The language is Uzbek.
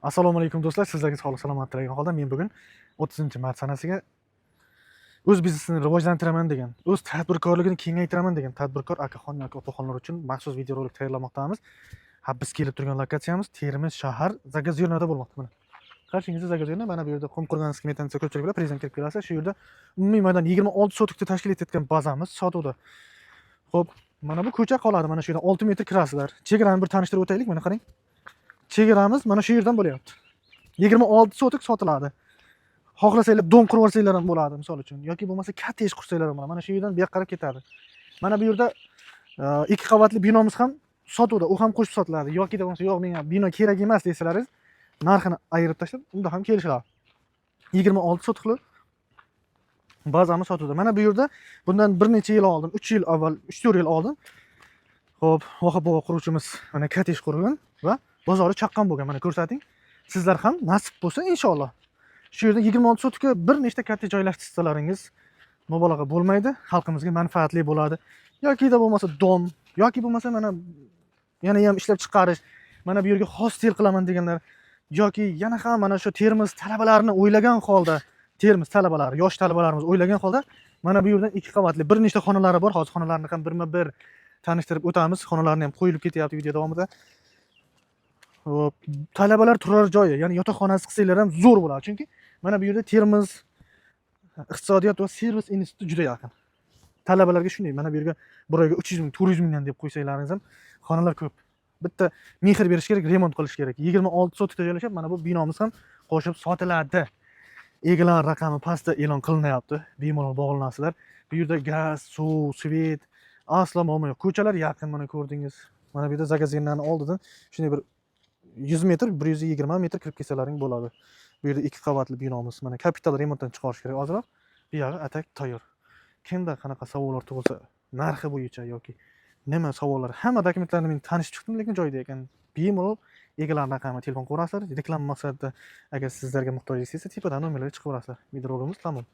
Assalomu alaykum do'stlar, sizlarga sog'lik salomat tilagan holda men bugun 30-mart sanasiga o'z biznesini rivojlantiraman degan, o'z tadbirkorligini kengaytiraman degan tadbirkor akaxon yoki opaxonlar uchun maxsus videorolik tayyorlamoqdamiz. Biz kelib turgan lokatsiyamiz Termiz shahar Zagazyo'rnada bo'lmoqda. Mana qarshingizda Zagazyo'rna, mana bu yerda Qumqo'rg'onskiy metansiya ko'pchilik bilan prezident kirib kelasiz. Shu yerda umumiy maydon 26 sotikda tashkil etayotgan bazamiz sotuvda. Xo'p, mana bu ko'cha qoladi. Mana shu yerdan 6 metr kirasizlar. Chegarani bir tanishtirib o'taylik. Mana qarang. Chegaramiz mana shu yerdan bo'lyapti. 26 sotik sotiladi. Xohlasanglar don qurib olsanglar ham bo'ladi, misol uchun, yoki bo'lmasa katta ish qursanglar ham bo'ladi. Mana shu yerdan bu yoqqa qarab ketadi. Mana bu yerda 2 qavatli binomiz ham sotuvda, u ham qo'shib sotiladi. Yoki bo'lmasa, yo'q, menga bino kerak emas desalaringiz, narxini ayirib tashlab, unda ham kelishiladi. 26 sotikli bazamiz sotuvda. Mana bu yerda bundan bir necha yil oldin, 3 yil avval, 3-4 yil oldin, xo'p, Vohab bobo quruvchimiz mana katta ish qurgan va bozori chaqqon bo'lgan. Mana ko'rsating. Sizlar ham nasib bo'lsa inshaalloh shu yerda 26 sotikka bir nechta katta joylashtirirsalaringiz mubolag'a bo'lmaydi, xalqimizga manfaatli bo'ladi. Yoki bo'lmasa dom, yoki bo'lmasa mana yana ham ishlab chiqarish, mana bu yerga hostel qilaman deganlar, yoki yana ham mana shu Termiz talabalarini o'ylagan holda, Termiz talabalari, yosh talabalarimiz o'ylagan holda mana bu yerdan 2 qavatli bir nechta xonalari bor. Hozir xonalarni ham birma-bir tanishtirib o'tamiz. Xonalarni ham qo'yilib ketyapti video davomida. Hop, talabalar turar joyi, ya'ni yotoqxonasi qilsanglar ham zo'r bo'ladi. Chunki mana bu yerda Termiz iqtisodiyot va servis instituti juda yaqin. Talabalarga shunday, mana bu yerga bir oyga 300 ming, 400 mingdan deb qo'ysanglaringiz ham xonalar ko'p. Bitta mehr berish kerak, remont qilish kerak. 26 sotikda joylashib, mana bu binomiz ham qo'shib sotiladi. Egalar raqami pastda e'lon qilinyapti. Bemalol bog'lanasizlar. Bu yerda gaz, suv, svet aslo muammo yo'q. Ko'chalar yaqin, mana ko'rdingiz. Mana bu yerda Zagazyo'rnaning oldidan shunday bir 100 metr, 120 metr kirib kelsalaring bo'ladi. Bu yerda 2 qavatli binomiz. Mana kapital remontdan chiqarish kerak ozroq. Bu yog'i atak tayyor. Kimda qanaqa savollar tug'ilsa, narxi bo'yicha yoki nima savollar, hamma dokumentlarni men tanishib chiqdim, lekin joyida ekan. Bemalol egalar raqami telefon qo'yasizlar, reklama maqsadida agar sizlarga muhtojlik bo'lsa, tepadan nomerlarga chiqib borasizlar. Videorolikimiz tamom.